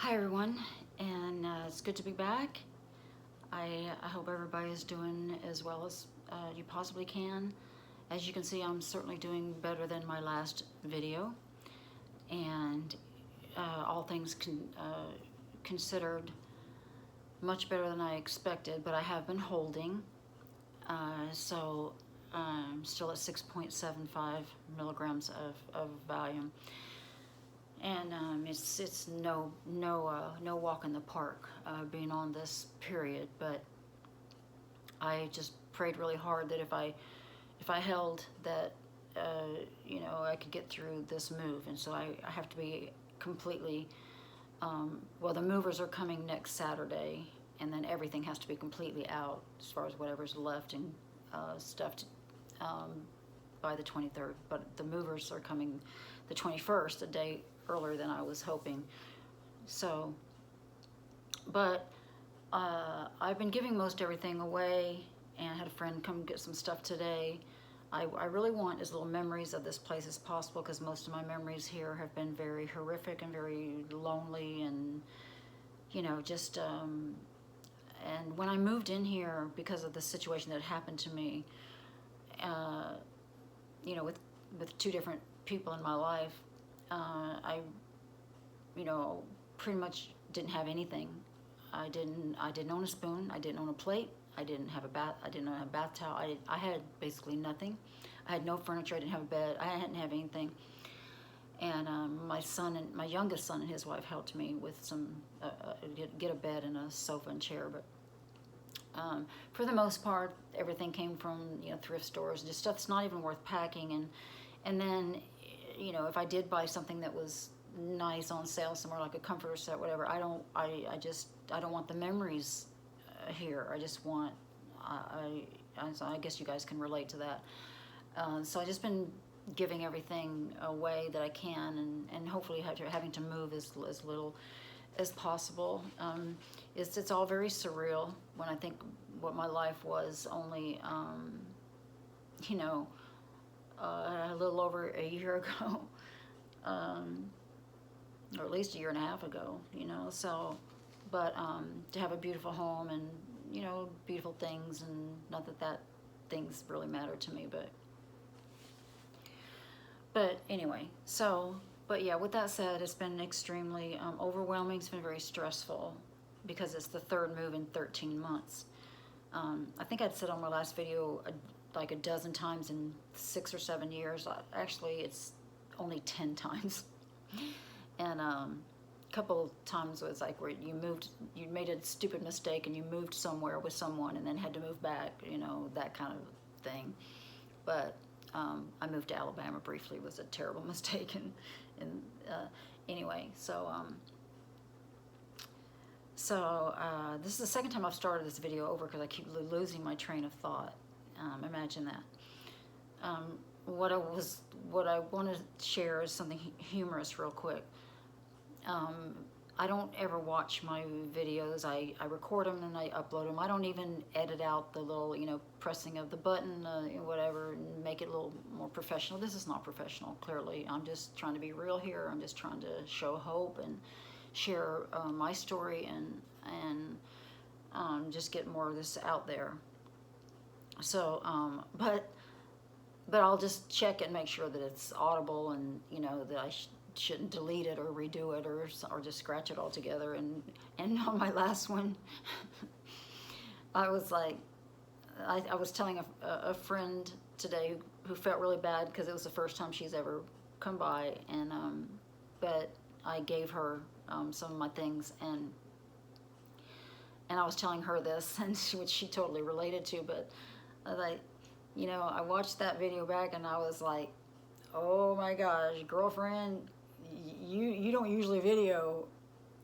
Hi everyone, and it's good to be back. I hope everybody is doing as well as you possibly can. As you can see, I'm certainly doing better than my last video, and all things considered, much better than I expected, but I have been holding, so I'm still at 6.75 milligrams of Valium. And it's no walk in the park being on this period, but I just prayed really hard that if I held that I could get through this move. And so I have to be completely well, the movers are coming next Saturday, and then everything has to be completely out as far as whatever's left and stuffed by the 23rd, but the movers are coming the 21st, a day earlier than I was hoping. So, but I've been giving most everything away, and I had a friend come get some stuff today. I really want as little memories of this place as possible, because most of my memories here have been very horrific and very lonely, and just and when I moved in here, because of the situation that happened to me, with two different people in my life, I pretty much didn't have anything. I didn't own a spoon. I didn't own a plate. I didn't have a bath. I didn't have a bath towel. I had basically nothing. I had no furniture. I didn't have a bed. I didn't have anything. And my youngest son and his wife helped me with some get a bed and a sofa and chair. But for the most part, everything came from thrift stores, just stuff that's not even worth packing. And then if I did buy something that was nice on sale somewhere, like a comforter set, whatever, I don't want the memories here. I just want I guess you guys can relate to that. So I just been giving everything away that I can, and hopefully having to move as little as possible. It's all very surreal when I think what my life was only a little over a year ago, or at least a year and a half ago, so, but to have a beautiful home and beautiful things, and not that things really matter to me, but anyway, so, but yeah, with that said, it's been extremely overwhelming. It's been very stressful because it's the third move in 13 months. I think I'd said on my last video like a dozen times in 6 or 7 years. Actually, it's only 10 times. And a couple of times was like where you made a stupid mistake and you moved somewhere with someone and then had to move back, that kind of thing. But I moved to Alabama briefly. It was a terrible mistake. And anyway, so this is the second time I've started this video over because I keep losing my train of thought. Imagine that. What I want to share is something humorous real quick. I don't ever watch my videos. I record them and I upload them. I don't even edit out the little, pressing of the button, whatever, and make it a little more professional. This is not professional, clearly. I'm just trying to be real here. I'm just trying to show hope and share my story and just get more of this out there. So, but I'll just check and make sure that it's audible, and that I shouldn't delete it or redo it or just scratch it all together. And on my last one, I was like, I was telling a friend today who felt really bad because it was the first time she's ever come by, and but I gave her some of my things, and I was telling her this, and which she totally related to, but like, I watched that video back and I was like, oh my gosh, girlfriend, you don't usually video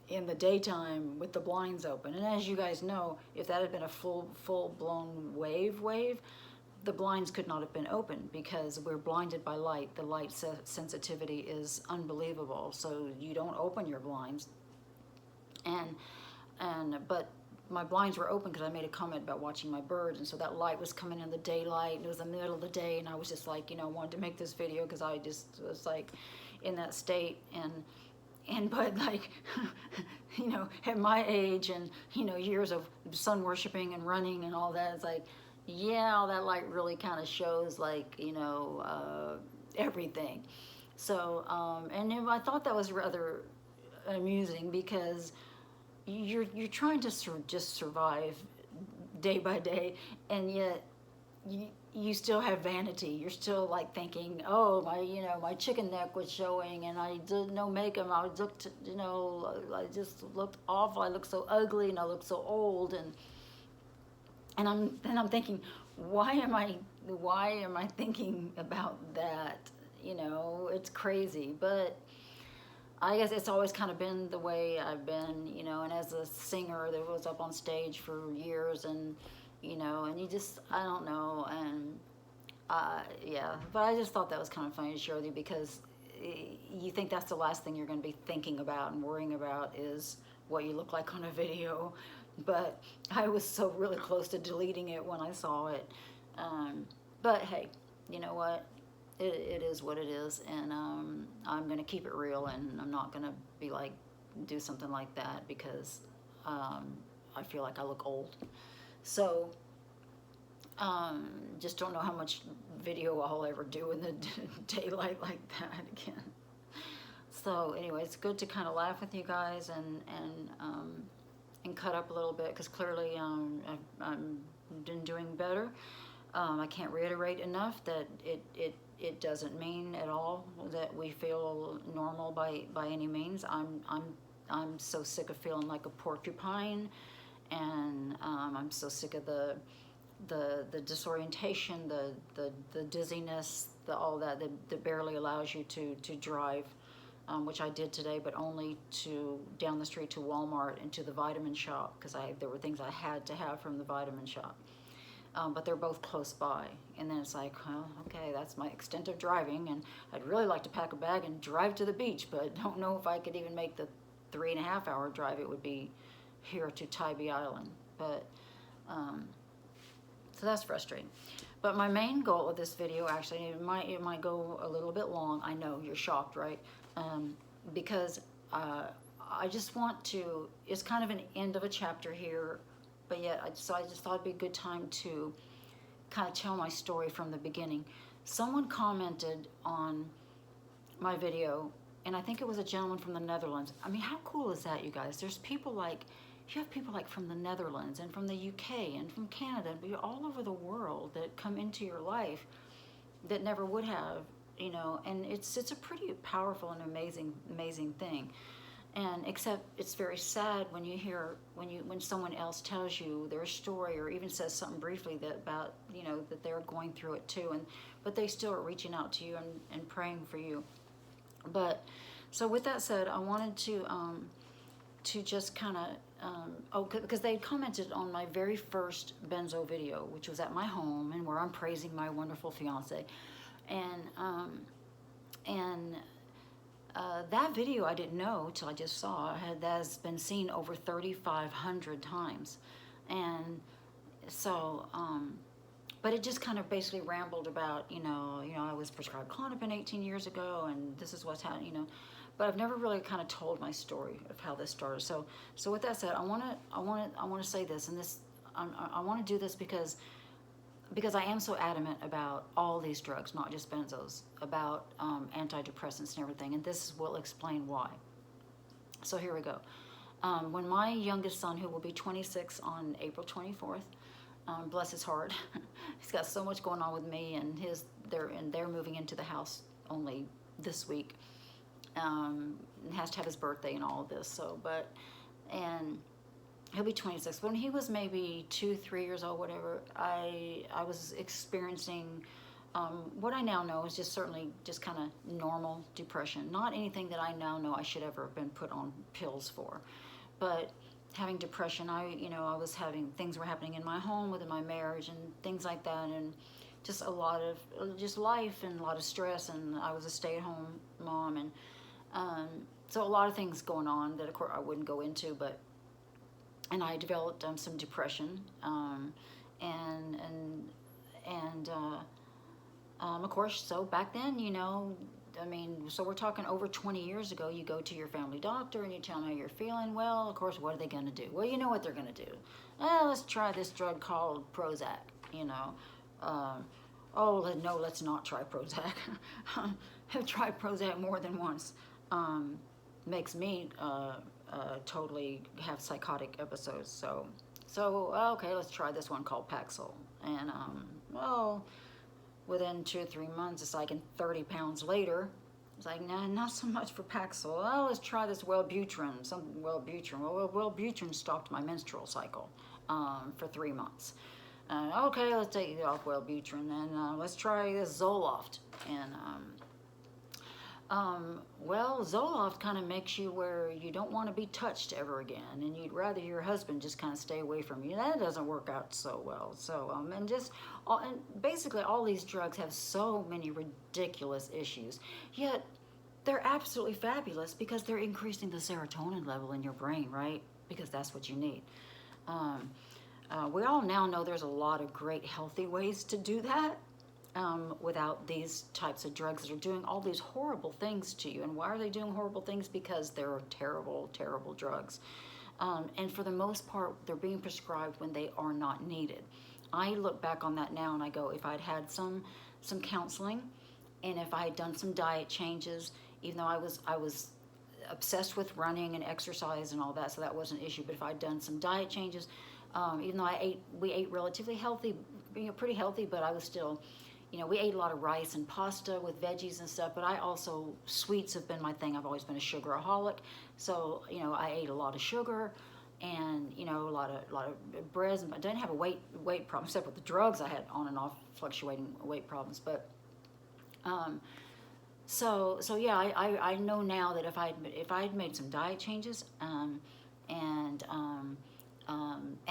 in the daytime with the blinds open. And as you guys know, if that had been a full-blown wave, the blinds could not have been open because we're blinded by light. The light sensitivity is unbelievable. So you don't open your blinds. But my blinds were open because I made a comment about watching my birds, and so that light was coming in the daylight, and it was the middle of the day, and I was just like, wanted to make this video because I just was like in that state. And but like, you know, at my age and, you know, years of sun worshiping and running and all that, it's like, yeah, all that light really kind of shows, like, you know, everything. So, and I thought that was rather amusing, because you're trying to just survive day by day, and yet you still have vanity. You're still like thinking, oh, my, you know, my chicken neck was showing, and I did no makeup. I looked, you know, I just looked awful. I looked so ugly, and I looked so old, and I'm thinking, why am I thinking about that? You know, it's crazy. But I guess it's always kind of been the way I've been, you know, and as a singer that was up on stage for years, and, you know, and you just, I don't know, and yeah, but I just thought that was kind of funny to share with you, because you think that's the last thing you're going to be thinking about and worrying about is what you look like on a video. But I was so really close to deleting it when I saw it. But hey, you know what? It is what it is, and I'm going to keep it real, and I'm not going to be like, do something like that, because I feel like I look old. So just don't know how much video I'll ever do in the daylight like that again. So anyway, it's good to kind of laugh with you guys, and cut up a little bit, because clearly I'm been doing better. I can't reiterate enough that it doesn't mean at all that we feel normal by any means. I'm so sick of feeling like a porcupine, and I'm so sick of the disorientation, the dizziness, all that barely allows you to drive, which I did today, but only to down the street to Walmart and to the vitamin shop, because there were things I had to have from the vitamin shop. But they're both close by, and then it's like, well, okay, that's my extent of driving, and I'd really like to pack a bag and drive to the beach, but don't know if I could even make the 3.5 hour drive it would be here to Tybee Island. But so that's frustrating. But my main goal of this video, actually, it might go a little bit long. I know you're shocked, right? Because I just want to. It's kind of an end of a chapter here, but yet I just thought it'd be a good time to kind of tell my story from the beginning. Someone commented on my video, and I think it was a gentleman from the Netherlands. I mean, how cool is that, you guys? There's people like, you have people like from the Netherlands and from the UK and from Canada and all over the world that come into your life that never would have, you know, and it's a pretty powerful and amazing thing. And except it's very sad when you hear, when someone else tells you their story, or even says something briefly about, you know, that they're going through it too, but they still are reaching out to you and praying for you. But so with that said, I wanted to just kind of, because they commented on my very first Benzo video, which was at my home and where I'm praising my wonderful fiance, and that video I didn't know till I just saw has been seen over 3,500 times, and so but it just kind of basically rambled about, you know, I was prescribed Klonopin 18 years ago, and this is what's happening, you know. But I've never really kind of told my story of how this started. So with that said, I want to say this, and this I want to do this because I am so adamant about all these drugs, not just benzos, about antidepressants and everything, and this will explain why. So here we go. When my youngest son, who will be 26 on April 24th, bless his heart, he's got so much going on with me, and they're moving into the house only this week. Has to have his birthday and all of this. So, and he'll be 26. When he was maybe 2-3 years old, whatever, I was experiencing what I now know is certainly just kind of normal depression. Not anything that I now know I should ever have been put on pills for, but having depression. I was having, things were happening in my home, within my marriage, and things like that, and just a lot of just life and a lot of stress. And I was a stay-at-home mom, and so a lot of things going on that of course I wouldn't go into, and I developed some depression, and of course, so back then, you know, I mean, so we're talking over 20 years ago. You go to your family doctor and you tell them how you're feeling. Well, of course, what are they going to do? Well, you know what they're going to do. Let's try this drug called Prozac. You know, oh no, let's not try Prozac. Have tried Prozac more than once. Makes me totally have psychotic episodes. So okay, let's try this one called Paxil. And well, within 2 or 3 months, it's like, and 30 pounds later, it's like, nah, not so much for Paxil. Oh, let's try this Wellbutrin. Well, Wellbutrin stopped my menstrual cycle for 3 months. Okay, let's take it off Wellbutrin, and let's try this Zoloft. And well, Zoloft kind of makes you where you don't want to be touched ever again, and you'd rather your husband just kind of stay away from you. That doesn't work out so well. So, and basically all these drugs have so many ridiculous issues, yet they're absolutely fabulous because they're increasing the serotonin level in your brain, right? Because that's what you need. We all now know there's a lot of great healthy ways to do that. Without these types of drugs that are doing all these horrible things to you. And why are they doing horrible things? Because they're terrible, terrible drugs. And for the most part, they're being prescribed when they are not needed. I look back on that now and I go, if I'd had some counseling, and if I had done some diet changes, even though I was obsessed with running and exercise and all that, so that wasn't an issue. But if I'd done some diet changes, even though we ate relatively healthy, pretty healthy, but I was still, we ate a lot of rice and pasta with veggies and stuff, but I also, sweets have been my thing. I've always been a sugaraholic. So, I ate a lot of sugar and, a lot of breads, and I didn't have a weight problem, except with the drugs. I had on and off fluctuating weight problems. But, so yeah, I know now that if I had made some diet changes, and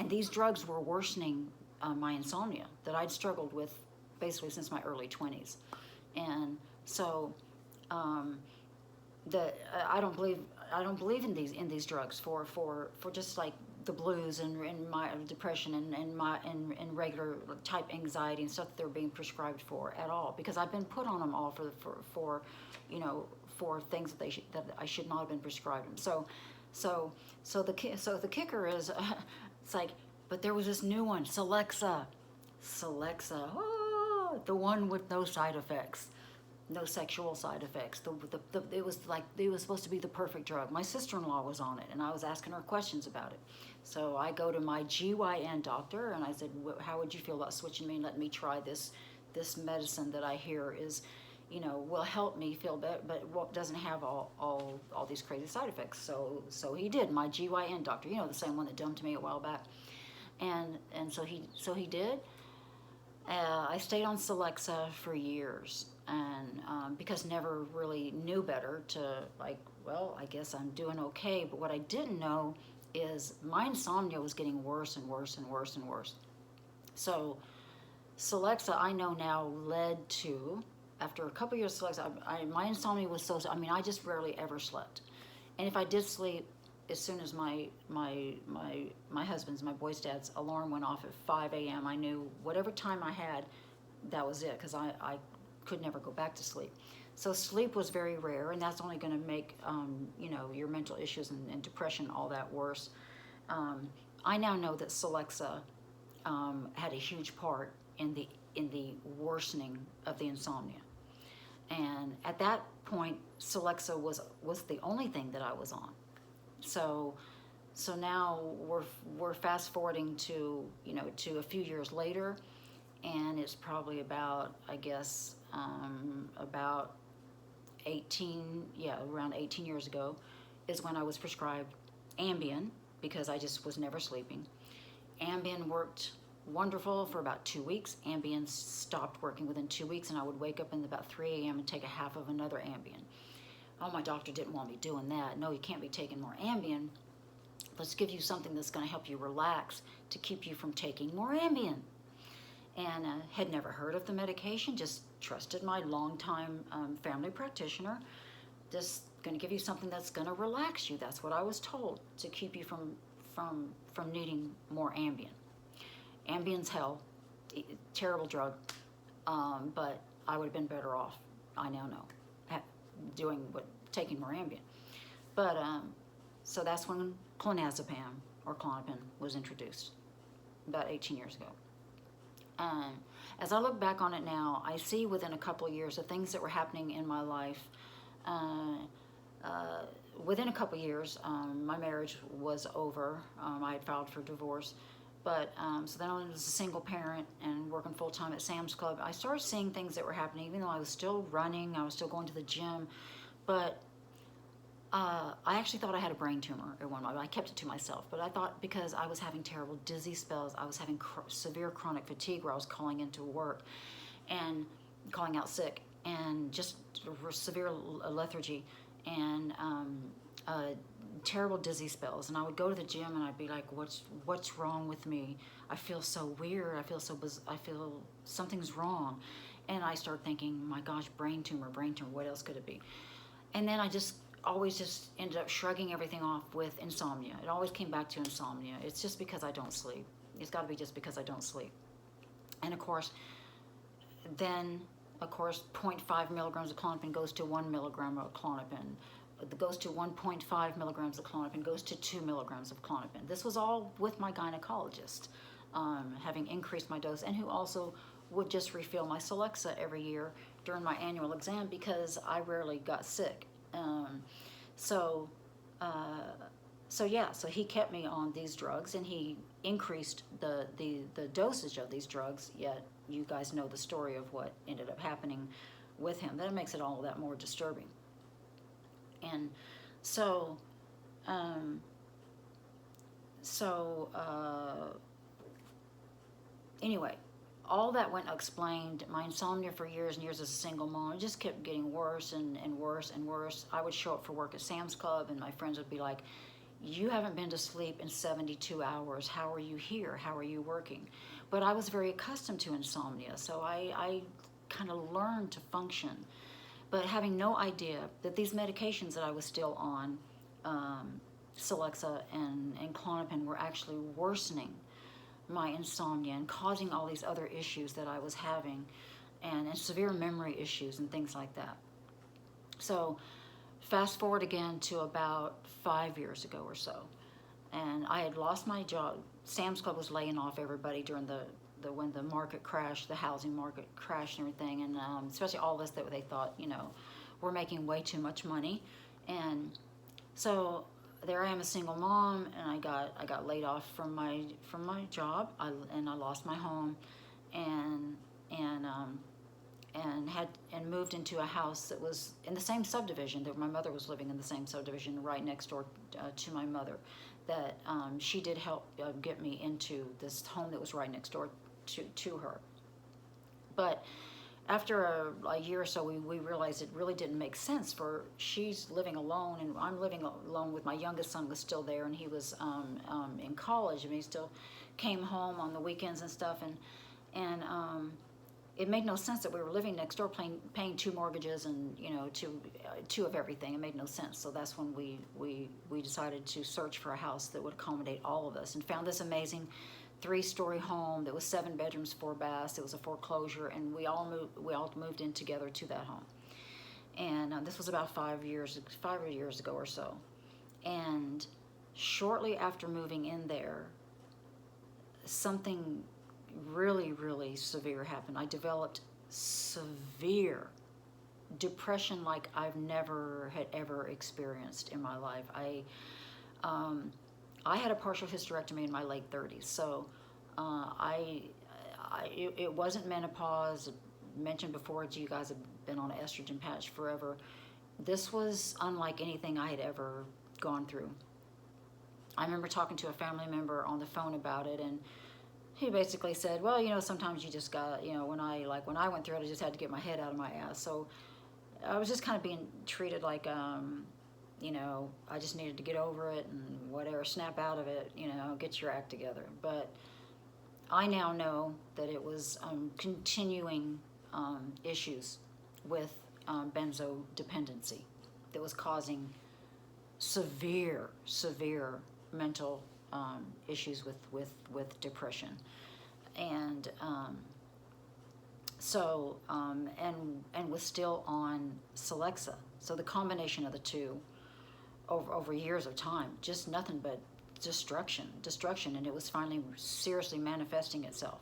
these drugs were worsening my insomnia that I'd struggled with basically since my early 20s. And so I don't believe in these drugs for just like the blues and my depression and regular type anxiety and stuff that they're being prescribed for at all, because I've been put on them all for things that I should not have been prescribed them. So the kicker is it's like, but there was this new one, Celexa, the one with no side effects, no sexual side effects. It was supposed to be the perfect drug. My sister-in-law was on it, and I was asking her questions about it. So I go to my GYN doctor, and I said, how would you feel about switching me and letting me try this medicine that I hear is, will help me feel better, but doesn't have all these crazy side effects. So he did. My GYN doctor, the same one that dumped me a while back, and so he did. I stayed on Celexa for years, and because never really knew better to, like, well, I guess I'm doing okay. But what I didn't know is my insomnia was getting worse and worse and worse and worse. So Celexa, I know now, led to, after a couple years of Celexa, my insomnia was I just rarely ever slept. And if I did sleep, as soon as my husband's, my boy's dad's alarm went off at 5 a.m., I knew whatever time I had, that was it, because I could never go back to sleep. So sleep was very rare, and that's only going to make your mental issues and depression, all that, worse. I now know that Celexa had a huge part in the worsening of the insomnia. And at that point, Celexa was the only thing that I was on. So now we're fast forwarding to a few years later, and it's probably about, I guess, about 18 years ago is when I was prescribed Ambien, because I just was never sleeping. Ambien worked wonderful for about 2 weeks. Ambien stopped working within 2 weeks, and I would wake up in about 3 a.m. and take a half of another Ambien. Oh, my doctor didn't want me doing that. No, you can't be taking more Ambien. Let's give you something that's going to help you relax to keep you from taking more Ambien. And had never heard of the medication, just trusted my longtime family practitioner. Just going to give you something that's going to relax you. That's what I was told, to keep you from needing more Ambien. Ambien's hell, terrible drug, but I would have been better off. I now know. taking more Ambien. But so that's when clonazepam or Klonopin was introduced about 18 years ago. As I look back on it now, I see within a couple of years the things that were happening in my life. Within a couple of years, my marriage was over. I had filed for divorce. But so then I was a single parent and working full time at Sam's Club. I started seeing things that were happening, even though I was still running, I was still going to the gym. But I actually thought I had a brain tumor at one moment. I kept it to myself, but I thought because I was having terrible dizzy spells, I was having severe chronic fatigue where I was calling into work and calling out sick, and just severe lethargy and terrible dizzy spells. And I would go to the gym and I'd be like, what's wrong with me? I feel so weird. I feel something's wrong. And I started thinking, my gosh, brain tumor, what else could it be? And then I always just ended up shrugging everything off with insomnia. It always came back to insomnia. It's just because I don't sleep. It's got to be just because I don't sleep. And of course, then, 0.5 milligrams of Klonopin goes to 1 milligram of Klonopin. It goes to 1.5 milligrams of Klonopin, goes to 2 milligrams of Klonopin. This was all with my gynecologist, having increased my dose, and who also would just refill my Celexa every year during my annual exam because I rarely got sick. So he kept me on these drugs, and he increased the dosage of these drugs, yet you guys know the story of what ended up happening with him. That makes it all that more disturbing. And so, anyway, all that went explained. My insomnia for years and years as a single mom, it just kept getting worse and worse and worse. I would show up for work at Sam's Club, and my friends would be like, you haven't been to sleep in 72 hours. How are you here? How are you working? But I was very accustomed to insomnia, so I kind of learned to function. But having no idea that these medications that I was still on, Celexa and Klonopin, were actually worsening my insomnia and causing all these other issues that I was having, and severe memory issues and things like that. So fast forward again to about 5 years ago or so, and I had lost my job. Sam's Club was laying off everybody during when the market crashed, the housing market crashed and everything, and especially all of us that they thought, we're making way too much money. And so there I am, a single mom, and I got laid off from my job, and I lost my home, and moved into a house that was in the same subdivision that my mother was living in, the same subdivision right next door to my mother. That she did help get me into this home that was right next door to her. But after a year or so, we realized it really didn't make sense, for she's living alone and I'm living alone with my youngest son was still there, and he was in college, and he still came home on the weekends and stuff, and it made no sense that we were living next door, paying 2 mortgages and two of everything. It made no sense. So that's when we decided to search for a house that would accommodate all of us, and found this amazing 3-story home that was 7 bedrooms, 4 baths. It was a foreclosure, and we all moved in together to that home. And this was about 5 years ago or so. And shortly after moving in there, something really, really severe happened. I developed severe depression like I've never had ever experienced in my life. I had a partial hysterectomy in my late 30s, so it wasn't menopause. I mentioned before to you guys, I've been on an estrogen patch forever. This was unlike anything I had ever gone through. I remember talking to a family member on the phone about it, and he basically said, well, sometimes you just got, when I went through it, I just had to get my head out of my ass. So I was just kind of being treated like, I just needed to get over it and whatever, snap out of it, get your act together. But I now know that it was continuing issues with benzo dependency that was causing severe mental issues with depression. And So, and was still on Celexa. So the combination of the two over years of time, just nothing but destruction, and it was finally seriously manifesting itself.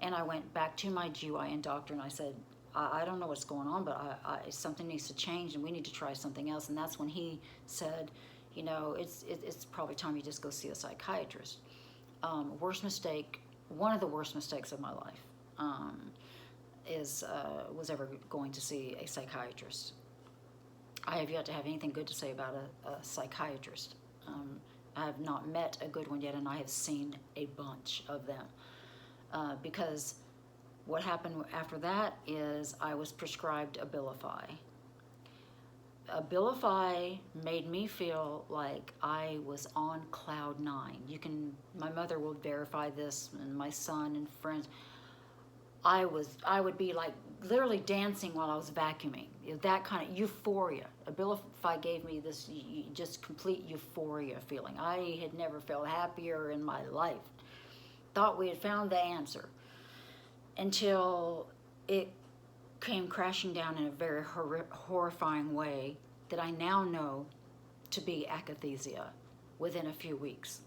And I went back to my GYN doctor and I said, I don't know what's going on, but something needs to change and we need to try something else. And that's when he said, you know, it's probably time you just go see a psychiatrist. Worst mistake, one of the worst mistakes of my life, was ever going to see a psychiatrist. I have yet to have anything good to say about a psychiatrist. I have not met a good one yet, and I have seen a bunch of them. Because what happened after that is I was prescribed Abilify. Abilify made me feel like I was on cloud nine. My mother will verify this, and my son and friends. I would be like literally dancing while I was vacuuming. That kind of euphoria. Abilify gave me this just complete euphoria feeling. I had never felt happier in my life. Thought we had found the answer until it came crashing down in a very horrifying way that I now know to be akathisia within a few weeks.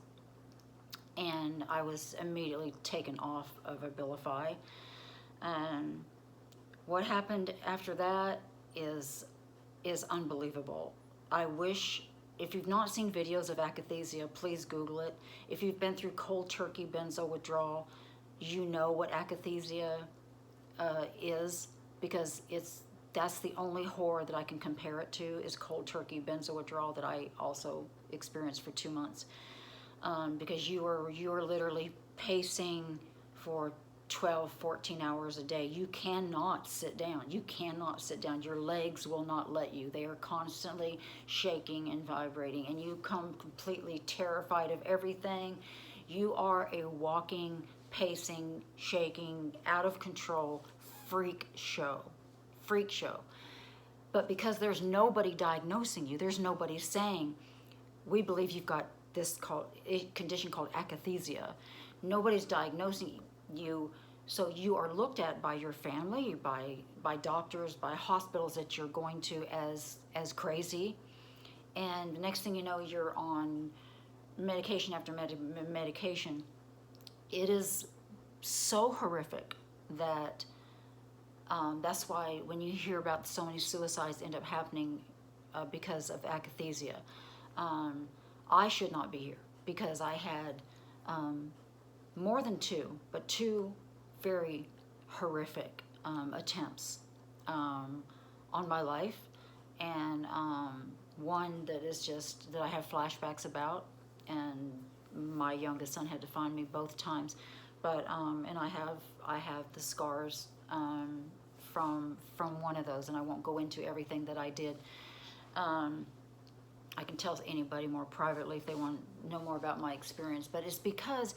And I was immediately taken off of Abilify. And what happened after that is unbelievable. I wish, if you've not seen videos of akathisia, please Google it. If you've been through cold turkey benzo withdrawal, you know what akathisia is, because that's the only horror that I can compare it to, is cold turkey benzo withdrawal that I also experienced for 2 months. Because you are literally pacing for 12, 14 hours a day. You cannot sit down. You cannot sit down. Your legs will not let you. They are constantly shaking and vibrating, and you come completely terrified of everything. You are a walking, pacing, shaking, out of control freak show. Freak show. But because there's nobody diagnosing you, there's nobody saying, we believe you've got this condition called akathisia. Nobody's diagnosing you, so you are looked at by your family, by doctors, by hospitals that you're going to as crazy. And the next thing you know, you're on medication after medication. It is so horrific that that's why when you hear about so many suicides end up happening because of akathisia. I should not be here because I had more than two very horrific attempts on my life, and one that is just that I have flashbacks about, and my youngest son had to find me both times, but and I have the scars from one of those, and I won't go into everything that I did. I can tell anybody more privately if they want to know more about my experience, but it's because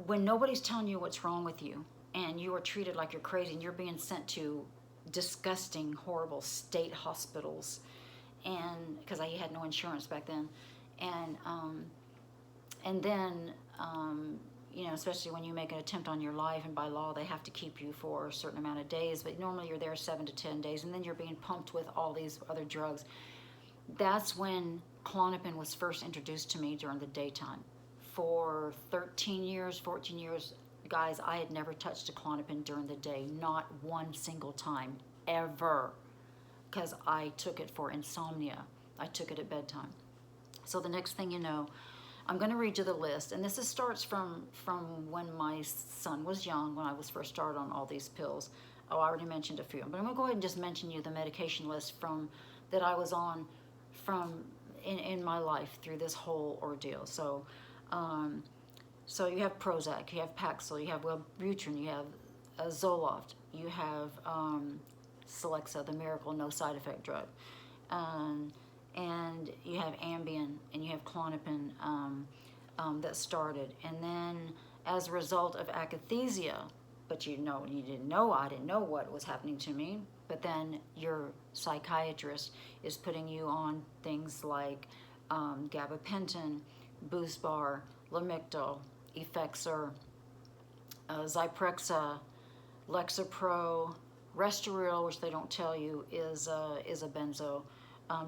when nobody's telling you what's wrong with you and you are treated like you're crazy and you're being sent to disgusting, horrible state hospitals, and because I had no insurance back then, and then you know, especially when you make an attempt on your life, and by law they have to keep you for a certain amount of days, but normally you're there 7 to 10 days, and then you're being pumped with all these other drugs. That's when Klonopin was first introduced to me during the daytime. For 13 years, 14 years, guys, I had never touched a Klonopin during the day, not one single time, ever, because I took it for insomnia. I took it at bedtime. So the next thing you know, I'm going to read you the list, and this starts from when my son was young, when I was first started on all these pills. Oh, I already mentioned a few, but I'm going to go ahead and just mention you the medication list that I was on in my life through this whole ordeal. So so you have Prozac, you have Paxil, you have Wellbutrin, you have Zoloft, you have Celexa, the miracle no side effect drug, and you have Ambien, and you have Klonopin that started. And then as a result of akathisia, but you didn't know, I didn't know what was happening to me, but then your psychiatrist is putting you on things like gabapentin, Boostbar, Lamictal, Effexor, Zyprexa, Lexapro, Restoril, which they don't tell you is a benzo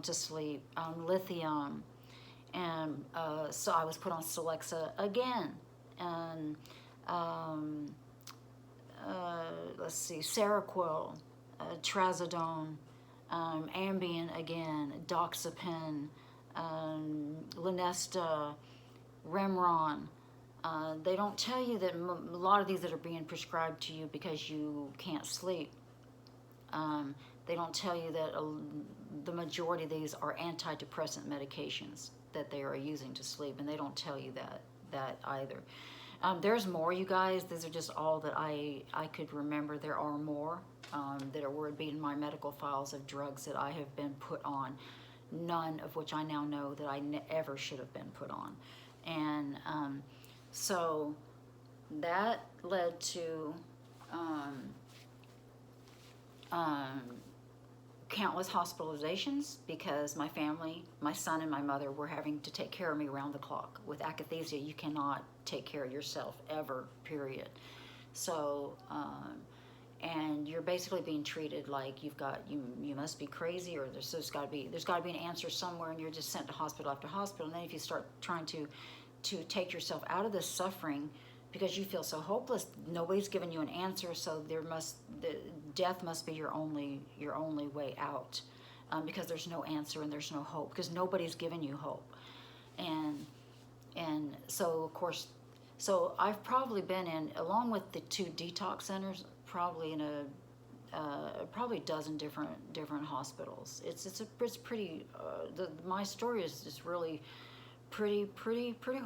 to sleep, lithium, and so I was put on Celexa again, and let's see, Seroquel, Trazodone, Ambien again, Doxepin, Lunesta, Remron. They don't tell you that a lot of these that are being prescribed to you because you can't sleep, they don't tell you that the majority of these are antidepressant medications that they are using to sleep, and they don't tell you that either. There's more, you guys. These are just all that I could remember. There are more that would be in my medical files of drugs that I have been put on, none of which I now know that I ever should have been put on. And so that led to countless hospitalizations because my family, my son and my mother, were having to take care of me around the clock. With akathisia, you cannot take care of yourself ever, period. So, and you're basically being treated like you must be crazy, or there's got to be an answer somewhere, and you're just sent to hospital after hospital. And then if you start trying to take yourself out of this suffering because you feel so hopeless, nobody's given you an answer, so death must be your only way out, because there's no answer and there's no hope, because nobody's given you hope. And so of course, so I've probably been in, along with the 2 detox centers, probably in probably a dozen different hospitals. It's pretty my story is just really pretty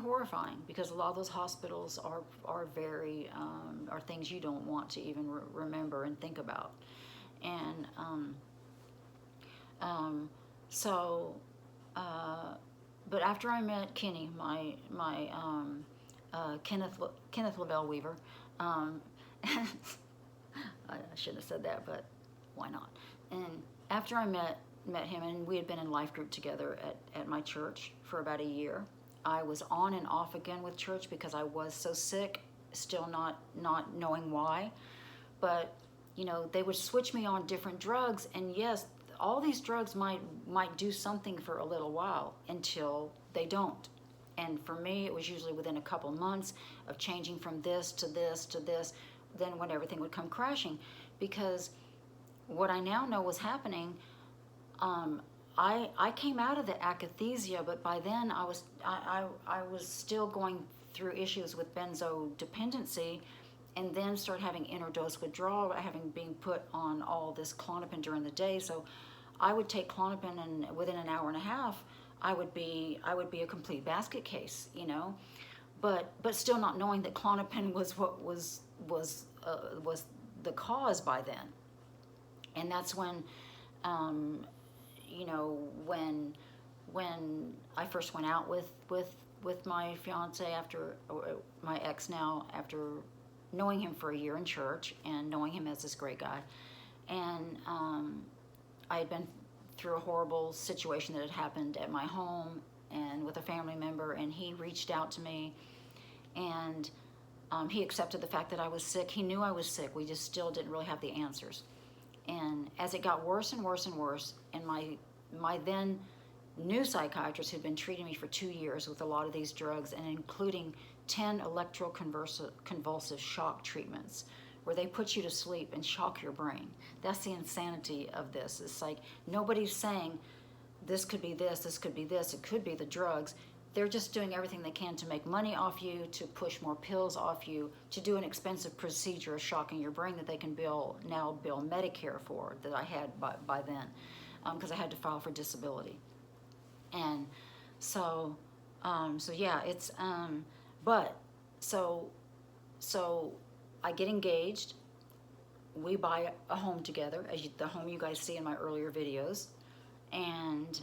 horrifying, because a lot of those hospitals are very are things you don't want to even remember and think about. And but after I met Kenny, my Kenneth Lavelle Weaver, I shouldn't have said that, but why not? And after I met him, and we had been in life group together at my church for about a year. I was on and off again with church because I was so sick, still not knowing why. But you know, they would switch me on different drugs, and yes, all these drugs might do something for a little while until they don't. And for me, it was usually within a couple months of changing from this to this to this, then when everything would come crashing. Because what I now know was happening, I came out of the akathisia, but by then I was still going through issues with benzo dependency, and then started having interdose withdrawal, having been put on all this Klonopin during the day. So I would take Klonopin, and within an hour and a half, I would be a complete basket case, you know, but still not knowing that Klonopin was what was the cause by then. And that's when, you know, when I first went out with my fiance, after, my ex now, after knowing him for a year in church and knowing him as this great guy. And I had been through a horrible situation that had happened at my home and with a family member, and he reached out to me, and he accepted the fact that I was sick. He knew I was sick. We just still didn't really have the answers. And as it got worse and worse and worse, and my then new psychiatrist who'd been treating me for 2 years with a lot of these drugs, and including 10 electroconvulsive shock treatments, where they put you to sleep and shock your brain. That's the insanity of this. It's like nobody's saying this could be this could be this, it could be the drugs. They're just doing everything they can to make money off you, to push more pills off you, to do an expensive procedure of shocking your brain that they can now bill Medicare for, that I had by then, because I had to file for disability. And so yeah, it's, but so I get engaged. We buy a home together, the home you guys see in my earlier videos, and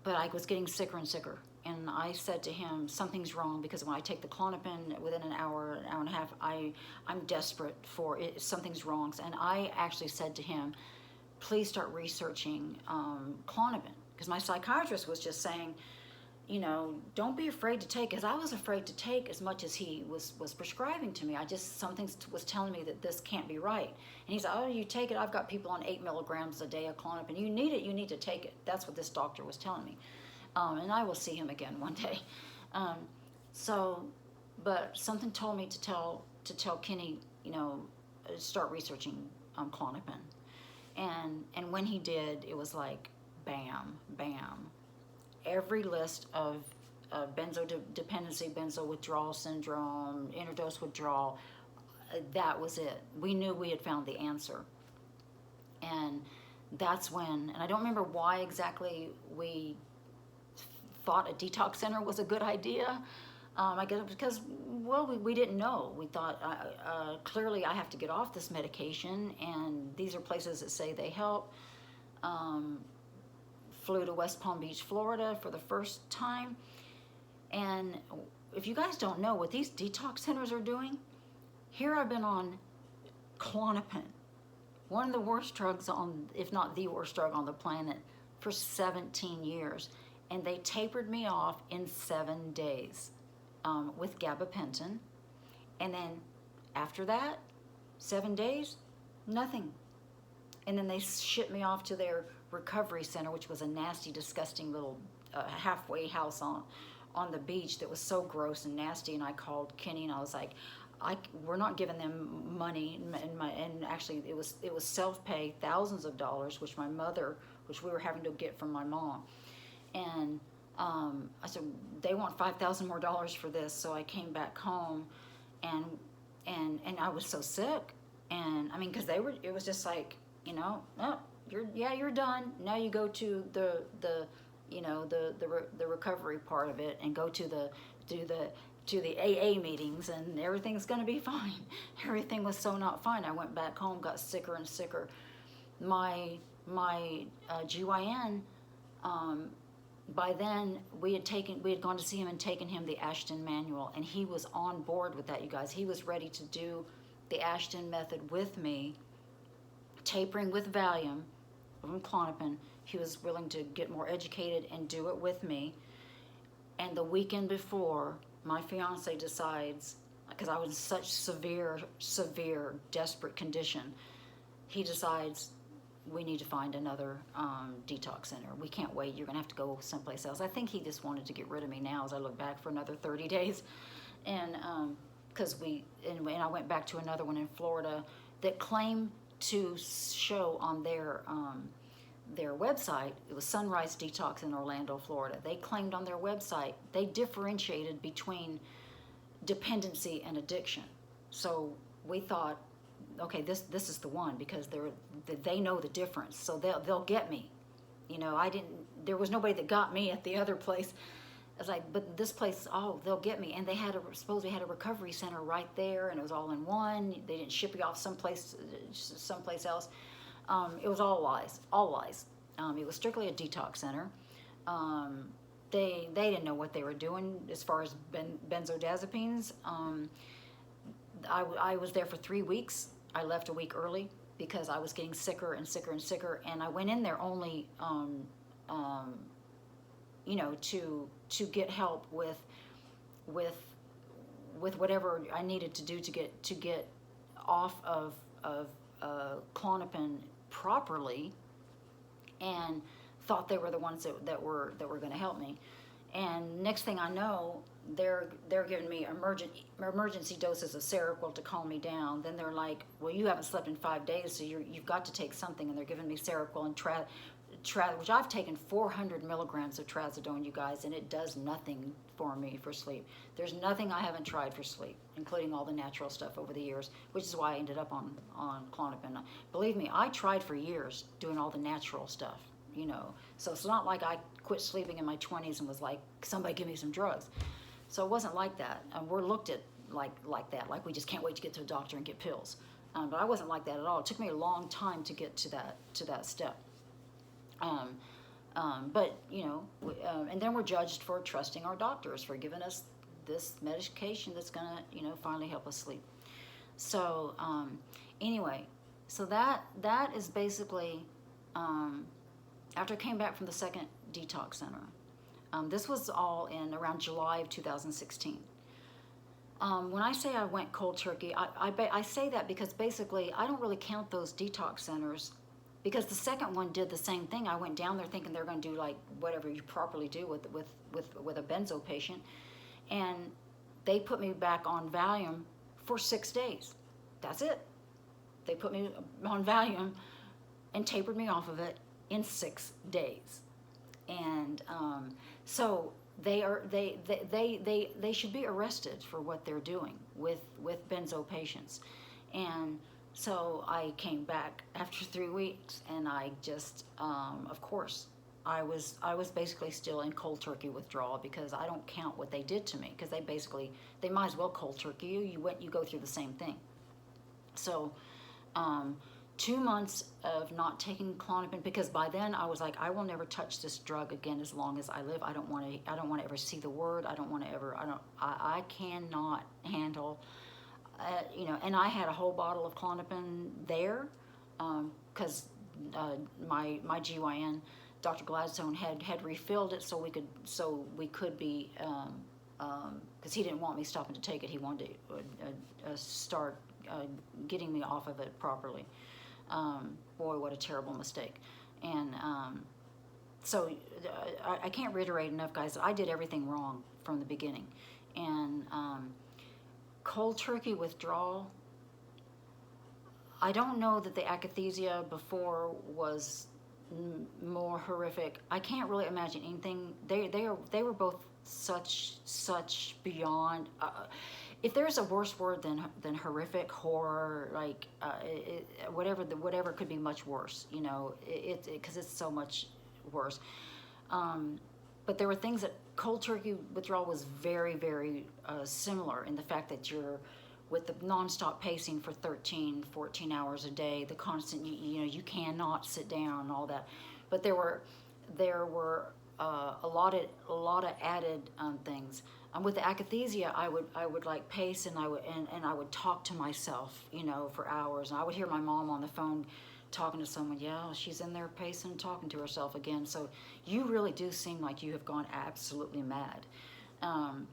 but I was getting sicker and sicker, and I said to him, something's wrong, because when I take the Klonopin within an hour and a half, I'm desperate for it. Something's wrong. And I actually said to him, please start researching Klonopin, because my psychiatrist was just saying, you know, don't be afraid to take, because I was afraid to take as much as he was prescribing to me. I just, something was telling me that this can't be right. And he's like, oh, you take it. I've got people on 8 milligrams a day of Klonopin. You need it. You need to take it. That's what this doctor was telling me. And I will see him again one day. Um, so, but something told me to tell Kenny, you know, start researching Klonopin. And when he did, it was like, bam, bam. Every list of benzo dependency, benzo withdrawal syndrome, interdose withdrawal, that was it. We knew we had found the answer. And that's when, and I don't remember why exactly we thought a detox center was a good idea. I guess because, well, we didn't know. We thought, clearly I have to get off this medication, and these are places that say they help. Flew to West Palm Beach, Florida for the first time. And if you guys don't know what these detox centers are doing, here I've been on Klonopin, one of the worst drugs on, if not the worst drug on the planet, for 17 years. And they tapered me off in 7 days with gabapentin. And then after that, 7 days, nothing. And then they shipped me off to their recovery center, which was a nasty, disgusting little halfway house on the beach that was so gross and nasty. And I called Kenny and I was like, we're not giving them money. And actually it was self-pay, thousands of dollars, which we were having to get from my mom. And I said, they want $5,000 more for this. So I came back home, and I was so sick. And I mean, because it was just like, you know, oh, you're done. Now you go to the recovery part of it, and go to the AA meetings, and everything's gonna be fine. Everything was so not fine. I went back home, got sicker and sicker. My GYN, by then we had gone to see him and taken him the Ashton manual, and he was on board with that, you guys. He was ready to do the Ashton method with me, tapering with Valium from Klonopin. He was willing to get more educated and do it with me. And the weekend before, my fiance decides, because I was in such severe, desperate condition, he decides, we need to find another detox center. We can't wait. You're gonna have to go someplace else. I think he just wanted to get rid of me now as I look back, for another 30 days. And because and I went back to another one in Florida that claimed to show on their website, it was Sunrise Detox in Orlando, Florida. They claimed on their website, they differentiated between dependency and addiction. So we thought, okay, this is the one, because they know the difference, so they'll get me. You know, there was nobody that got me at the other place. I was like, but this place, oh, they'll get me. And they supposedly had a recovery center right there, and it was all in one. They didn't ship you off someplace else. It was all lies, all lies. It was strictly a detox center. They didn't know what they were doing as far as benzodiazepines. I was there for 3 weeks. I left a week early because I was getting sicker and sicker and sicker, and I went in there only, you know, to get help with whatever I needed to do to get off of Klonopin properly, and thought they were the ones that were going to help me. And next thing I know, they're giving me emergency doses of Seroquel to calm me down. Then they're like, well, you haven't slept in 5 days, so you've got to take something. And they're giving me Seroquel and which I've taken 400 milligrams of trazodone, you guys, and it does nothing for me for sleep. There's nothing I haven't tried for sleep, including all the natural stuff over the years, which is why I ended up on Klonopin. Believe me, I tried for years doing all the natural stuff, you know. So it's not like I quit sleeping in my 20s and was like, somebody give me some drugs. So it wasn't like that. We're looked at like that, like we just can't wait to get to a doctor and get pills. But I wasn't like that at all. It took me a long time to get to that step. But you know, and then we're judged for trusting our doctors for giving us this medication that's gonna, you know, finally help us sleep. So anyway, so that is basically after I came back from the second detox center. This was all in around July of 2016. When I say I went cold turkey, I say that because basically I don't really count those detox centers, because the second one did the same thing. I went down there thinking they're going to do like whatever you properly do with a benzo patient, and they put me back on Valium for 6 days. That's it. They put me on Valium and tapered me off of it in 6 days, and so they should be arrested for what they're doing with benzo patients. And so I came back after 3 weeks, and I just of course I was basically still in cold turkey withdrawal, because I don't count what they did to me, because they might as well cold turkey you go through the same thing. So 2 months of not taking Klonopin, because by then I was like, I will never touch this drug again as long as I live. I don't want to ever see the word. I cannot handle, and I had a whole bottle of Klonopin there, because my GYN, Dr. Gladstone, had refilled it so we could be, because he didn't want me stopping to take it. He wanted to start getting me off of it properly. Boy, what a terrible mistake. And so I can't reiterate enough, guys. I did everything wrong from the beginning. And cold turkey withdrawal, I don't know that the Akathisia before was more horrific. I can't really imagine anything. They were both such beyond. If there's a worse word than horrific, horror, like whatever could be much worse, because it's so much worse. But there were things that cold turkey withdrawal was very, very similar in the fact that you're with the nonstop pacing for 13, 14 hours a day, the constant, you cannot sit down, all that. But there were a lot of added things. With the Akathisia, I would like pace, and I would talk to myself, for hours. And I would hear my mom on the phone talking to someone. Yeah, she's in there pacing, talking to herself again. So you really do seem like you have gone absolutely mad. And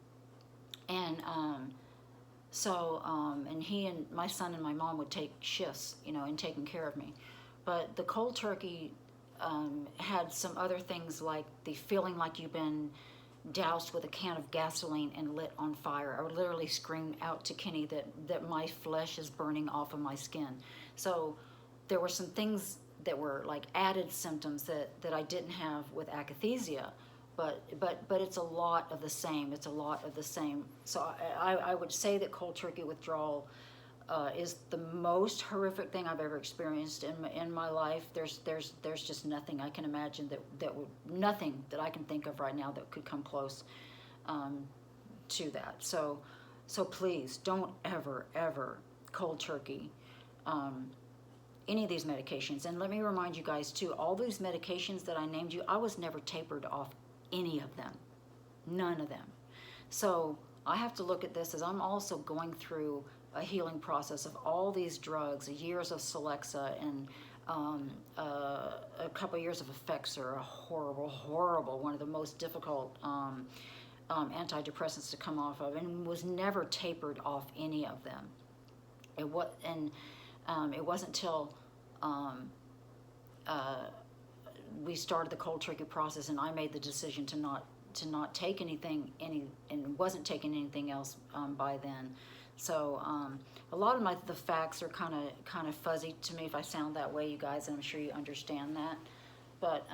he and my son and my mom would take shifts, in taking care of me. But the cold turkey had some other things, like the feeling like you've been doused with a can of gasoline and lit on fire. I would literally scream out to Kenny that my flesh is burning off of my skin. So there were some things that were like added symptoms that I didn't have with Akathisia, but it's a lot of the same. It's a lot of the same. So I would say that cold turkey withdrawal is the most horrific thing I've ever experienced in my life. There's just nothing I can imagine nothing that I can think of right now that could come close to that. So please don't ever cold turkey any of these medications. And let me remind you guys too, all these medications that I named you, I was never tapered off any of them, none of them. So I have to look at this as I'm also going through a healing process of all these drugs, years of Celexa, and a couple years of Effexor, a horrible, one of the most difficult antidepressants to come off of, and was never tapered off any of them. It wasn't until we started the cold turkey process, and I made the decision to not take anything, and wasn't taking anything else by then. So a lot of the facts are kind of fuzzy to me if I sound that way, you guys, and I'm sure you understand that. But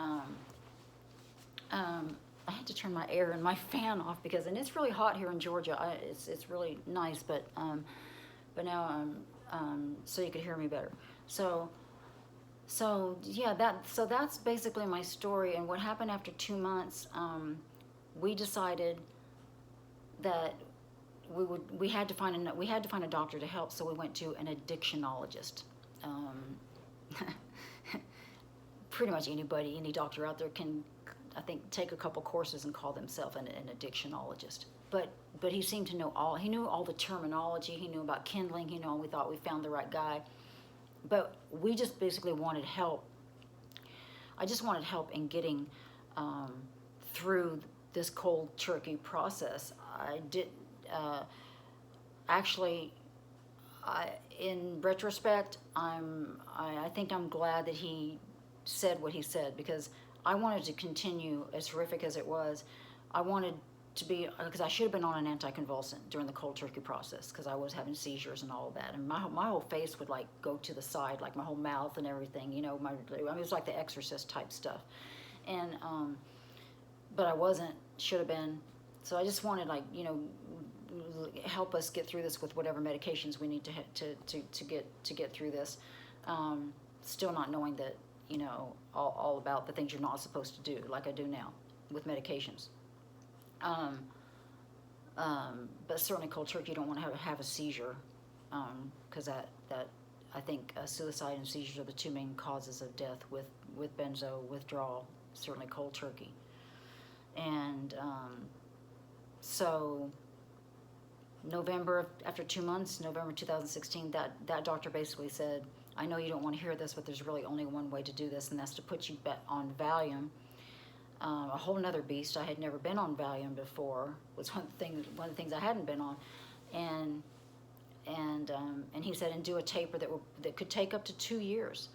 I had to turn my air and my fan off and it's really hot here in Georgia. It's really nice, but now so you could hear me better. So yeah, that's basically my story. And what happened after 2 months, we decided that we had to find a doctor to help, so we went to an addictionologist. Pretty much any doctor out there can, I think, take a couple courses and call themselves an addictionologist. But he seemed to know he knew all the terminology, he knew about kindling, we thought we found the right guy. But we just basically wanted help. I just wanted help in getting through this cold turkey process. I did actually. In retrospect, I think I'm glad that he said what he said, because I wanted to continue, as horrific as it was. I wanted to be, because I should have been on an anticonvulsant during the cold turkey process, because I was having seizures and all of that, and my whole face would like go to the side, like my whole mouth and everything, you know. It was like the Exorcist type stuff, and but I wasn't. Should have been. So I just wanted, like, you know, help us get through this with whatever medications we need to get through this. Still not knowing that, you know, all about the things you're not supposed to do, like I do now with medications. But certainly cold turkey, you don't want to have a seizure, because that I think suicide and seizures are the two main causes of death with benzo withdrawal. Certainly cold turkey, and so. November, after 2 months, November 2016, that doctor basically said, I know you don't want to hear this, but there's really only one way to do this, and that's to put you on Valium. A whole nother beast. I had never been on Valium before. Was one of the things I hadn't been on, and he said, and do a taper that could take up to 2 years,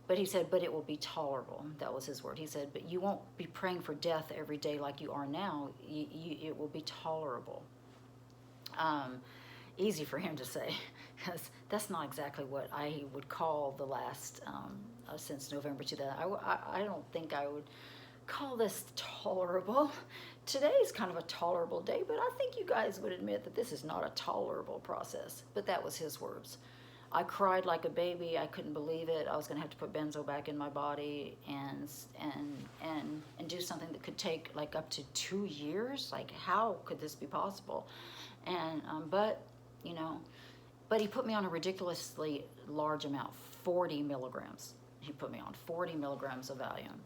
but he said, but it will be tolerable. That was his word. He said, but you won't be praying for death every day like you are now. It will be tolerable. Easy for him to say, because that's not exactly what I would call the last, since November 2000. I don't think I would call this tolerable. Today's kind of a tolerable day, but I think you guys would admit that this is not a tolerable process. But that was his words. I cried like a baby. I couldn't believe it. I was going to have to put benzo back in my body and do something that could take like up to 2 years. Like, how could this be possible? And but you know, but he put me on a ridiculously large amount, 40 milligrams. He put me on 40 milligrams of Valium,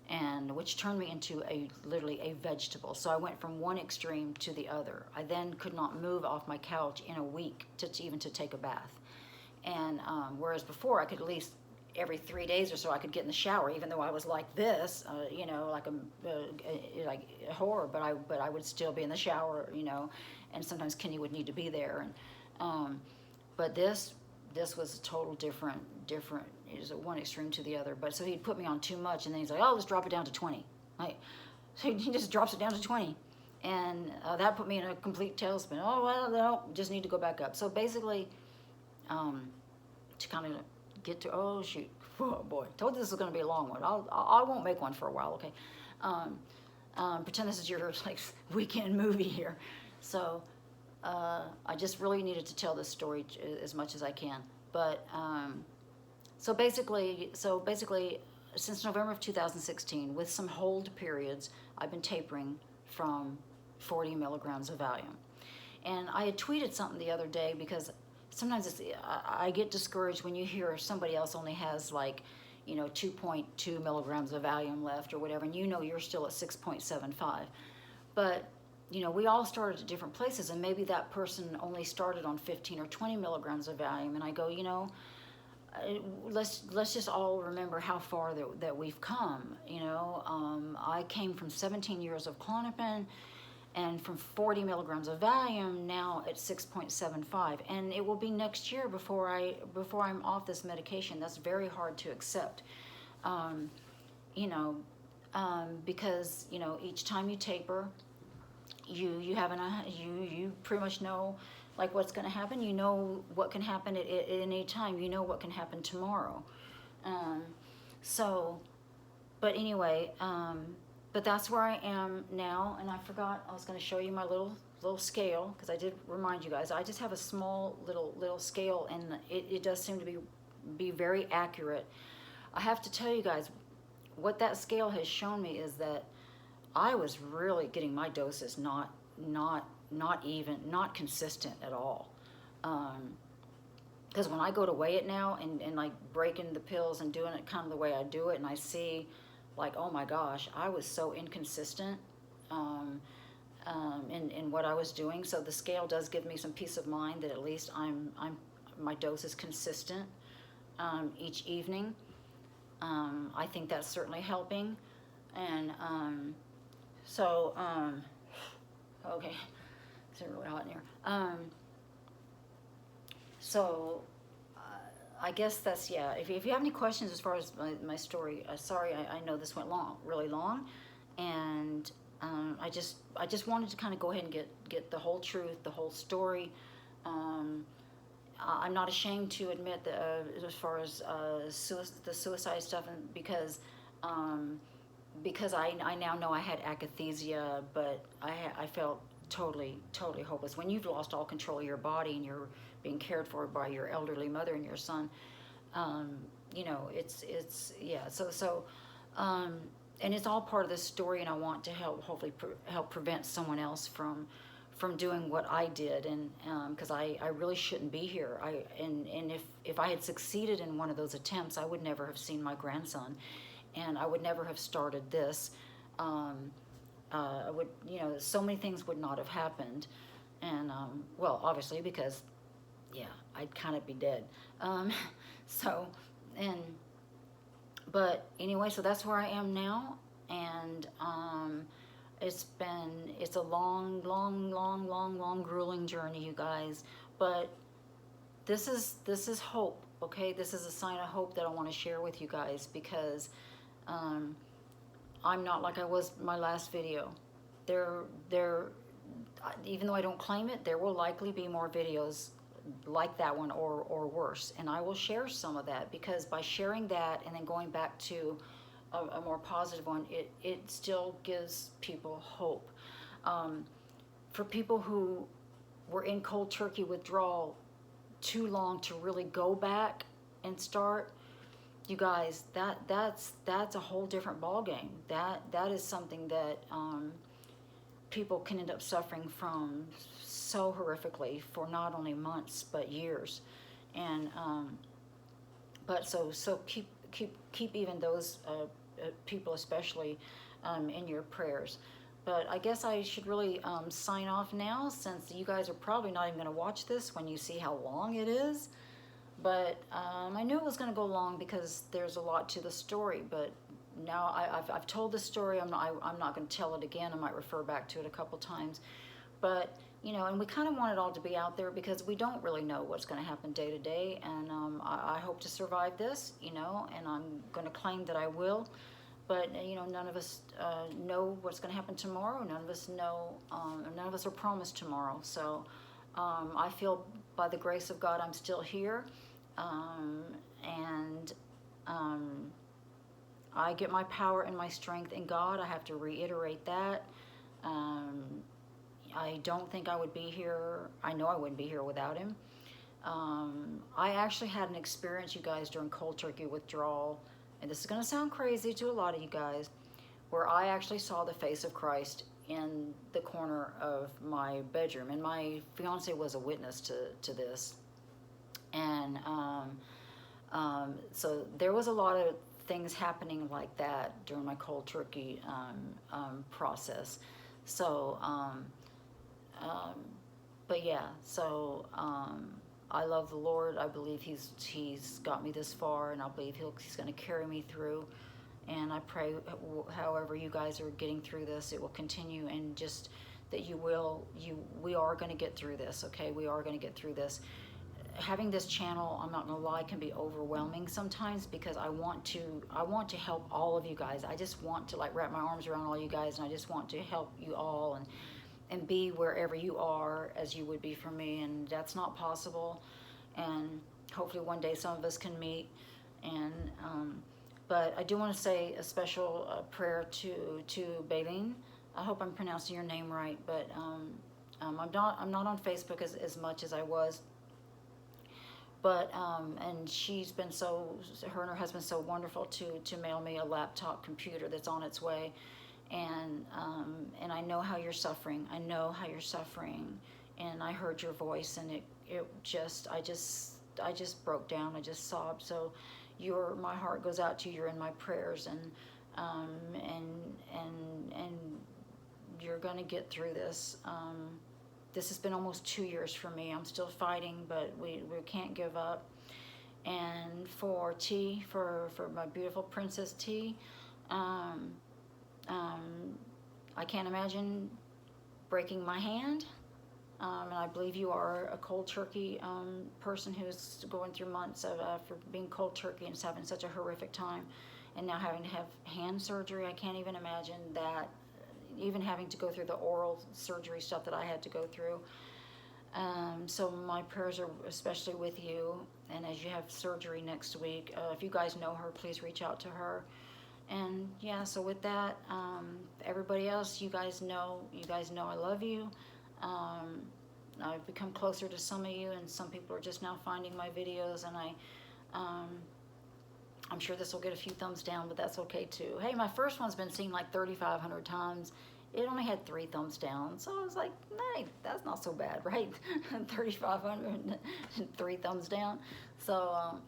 and which turned me into literally a vegetable. So I went from one extreme to the other. I then could not move off my couch in a week even to take a bath. And whereas before I could at least every 3 days or so I could get in the shower, even though I was like this, you know, like a horror. But I would still be in the shower, you know, and sometimes Kenny would need to be there. And but this was a total different. It was one extreme to the other. But so he'd put me on too much, and then he's like, "Oh, let's drop it down to 20." Like, so he just drops it down to 20, and that put me in a complete tailspin. Oh well, no, just need to go back up. So basically, to kind of get to, oh shoot, oh boy, told you this was going to be a long one. I won't make one for a while, okay? Pretend this is your like weekend movie here. So I just really needed to tell this story as much as I can. But so basically, since November of 2016, with some hold periods, I've been tapering from 40 milligrams of Valium. And I had tweeted something the other day, because sometimes I get discouraged when you hear somebody else only has like, you know, 2.2 milligrams of Valium left or whatever, and you know you're still at 6.75. But, you know, we all started at different places, and maybe that person only started on 15 or 20 milligrams of Valium, and I go, you know, let's just all remember how far that we've come, you know. I came from 17 years of Klonopin, and from 40 milligrams of Valium, now at 6.75, and it will be next year before I'm off this medication. That's very hard to accept, you know, because, you know, each time you taper, you pretty much know like what's going to happen. You know what can happen at any time. You know what can happen tomorrow. So, but anyway. But that's where I am now, and I forgot I was going to show you my little scale, because I did remind you guys. I just have a small little scale, and it does seem to be very accurate. I have to tell you guys, what that scale has shown me is that I was really getting my doses not consistent at all. Because when I go to weigh it now and like breaking the pills and doing it kind of the way I do it, and I see, like, oh my gosh, I was so inconsistent in what I was doing. So the scale does give me some peace of mind that at least my dose is consistent each evening. I think that's certainly helping. And So, okay, it's really hot in here. So, I guess that's, yeah. If you have any questions as far as my story, sorry, I know this went really long, and I just wanted to kind of go ahead and get the whole truth, the whole story. I'm not ashamed to admit that as far as the suicide stuff, and because I now know I had akathisia, but I felt totally hopeless. When you've lost all control of your body and you're being cared for by your elderly mother and your son, you know, it's yeah. And it's all part of this story, and I want to hopefully help prevent someone else from doing what I did, and because I really shouldn't be here. And if I had succeeded in one of those attempts, I would never have seen my grandson, and I would never have started this. I would, you know, so many things would not have happened, and well, obviously because, yeah, I'd kind of be dead. So, and but anyway, so that's where I am now, and it's a long, grueling journey, you guys. But this is hope, okay? This is a sign of hope that I want to share with you guys, because I'm not like I was my last video. Even though I don't claim it, there will likely be more videos like that one, or worse, and I will share some of that, because by sharing that and then going back to a more positive one, it still gives people hope. For people who were in cold turkey withdrawal too long to really go back and start, you guys, that's a whole different ball game. That is something that people can end up suffering from so horrifically for not only months but years. And but so keep even those people especially in your prayers. But I guess I should really sign off now, since you guys are probably not even going to watch this when you see how long it is. But I knew it was going to go long because there's a lot to the story. But now I've told the story. I'm not going to tell it again. I might refer back to it a couple times. But you know, and we kind of want it all to be out there, because we don't really know what's going to happen day to day. And I hope to survive this, you know, and I'm going to claim that I will. But you know, none of us know what's going to happen tomorrow. None of us know. None of us are promised tomorrow. So I feel, by the grace of God, I'm still here, and I get my power and my strength in God. I have to reiterate that. I don't think I would be here. I know I wouldn't be here without him. I actually had an experience, you guys, during cold turkey withdrawal, and this is going to sound crazy to a lot of you guys, where I actually saw the face of Christ in the corner of my bedroom, and my fiance was a witness to this. And so there was a lot of things happening like that during my cold turkey process. So but yeah, so I love the Lord. I believe he's got me this far, and I believe he's going to carry me through. And I pray, however you guys are getting through this, it will continue, and just that we are going to get through this, okay? We are going to get through this. Having this channel, I'm not going to lie, can be overwhelming sometimes, because I want to help all of you guys. I just want to like wrap my arms around all you guys, and I just want to help you all and be wherever you are as you would be for me, and that's not possible. And hopefully one day some of us can meet. And but I do want to say a special prayer to Baleen. I hope I'm pronouncing your name right, but I'm not on Facebook as much as I was. But and she's been her and her husband so wonderful to mail me a laptop computer that's on its way. And I know how you're suffering. I know how you're suffering, and I heard your voice, and I just broke down. I just sobbed. So my heart goes out to you. You're in my prayers, and you're gonna get through this. This has been almost 2 years for me. I'm still fighting, but we can't give up. And for T, for my beautiful Princess T, I can't imagine breaking my hand. And I believe you are a cold turkey person who's going through months of for being cold turkey and having such a horrific time, and now having to have hand surgery. I can't even imagine that, even having to go through the oral surgery stuff that I had to go through. So my prayers are especially with you, and as you have surgery next week, if you guys know her, please reach out to her. And yeah, so with that, everybody else, you guys know I love you. I've become closer to some of you, and some people are just now finding my videos, and I'm sure this will get a few thumbs down, but that's okay too. Hey, my first one's been seen like 3,500 times. It only had 3 thumbs down, so I was like, hey, that's not so bad, right? 3,500 and 3 thumbs down. So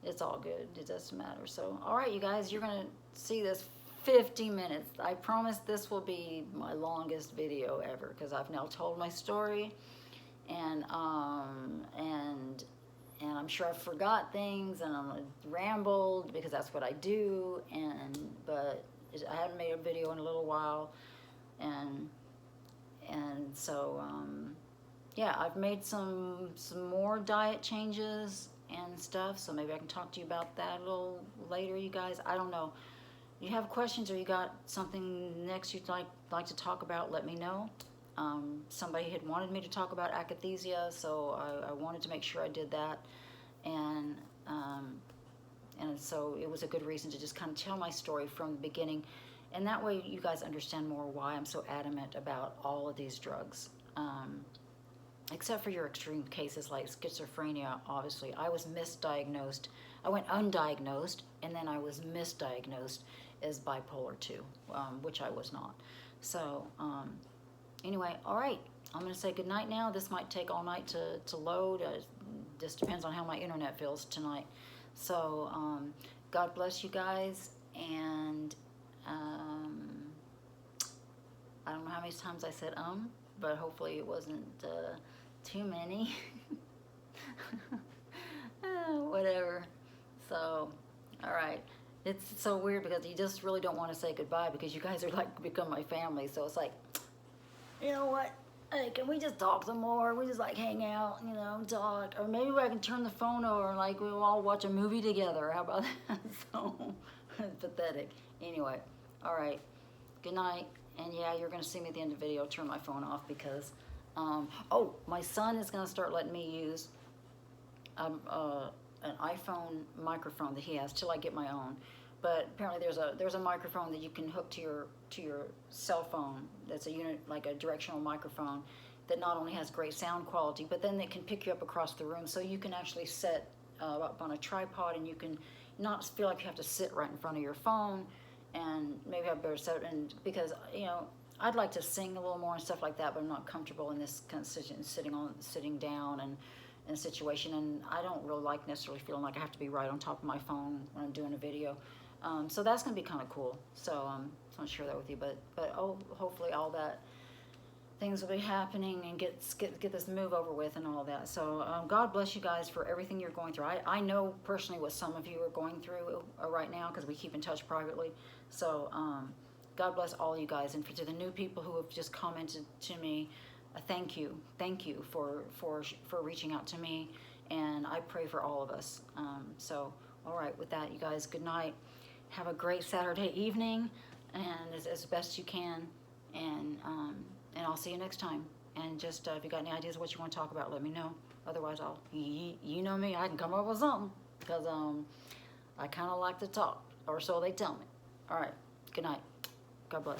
it's all good. It doesn't matter. So, all right, you guys, you're gonna see this 50 minutes. I promise this will be my longest video ever, because I've now told my story, and I'm sure I've forgot things, and I'm rambled because that's what I do. But I haven't made a video in a little while, and so yeah, I've made some more diet changes and stuff. So maybe I can talk to you about that a little later, you guys. I don't know. You have questions, or you got something next you'd like to talk about, let me know. Somebody had wanted me to talk about akathisia, so I wanted to make sure I did that. And so it was a good reason to just kind of tell my story from the beginning. And that way you guys understand more why I'm so adamant about all of these drugs. Except for your extreme cases like schizophrenia, obviously. I was misdiagnosed. I went undiagnosed, and then I was misdiagnosed as bipolar 2, which I was not. So anyway, all right, I'm going to say goodnight now. This might take all night to load. Just depends on how my internet feels tonight. So God bless you guys, and I don't know how many times I said but hopefully it wasn't too many. Whatever. So, all right. It's so weird because you just really don't want to say goodbye, because you guys are like become my family. So it's like, you know what? Hey, can we just talk some more? We just like hang out, you know, talk. Or maybe I can turn the phone over and like we'll all watch a movie together. How about that? So pathetic. Anyway, all right. Good night. And yeah, you're going to see me at the end of the video. Turn my phone off because, oh, my son is going to start letting me use an iPhone microphone that he has till I get my own. But apparently there's a microphone that you can hook to your cell phone. That's a unit, like a directional microphone, that not only has great sound quality, but then it can pick you up across the room, so you can actually set up on a tripod, and you can not feel like you have to sit right in front of your phone. And maybe I better set it in, because you know I'd like to sing a little more and stuff like that, but I'm not comfortable in this kind of sitting down and in a situation, and I don't really like necessarily feeling like I have to be right on top of my phone when I'm doing a video. So that's going to be kind of cool. So I just want to share that with you. But oh, hopefully all that things will be happening and get this move over with and all that. So God bless you guys for everything you're going through. I know personally what some of you are going through right now, because we keep in touch privately. So God bless all you guys, and to the new people who have just commented to me, thank you for reaching out to me, and I pray for all of us. So all right, with that, you guys, good night. Have a great Saturday evening, and as best you can, and I'll see you next time. And just if you got any ideas of what you want to talk about, let me know. Otherwise, you know me, I can come up with something, because I kind of like to talk, or so they tell me. All right, good night. God bless.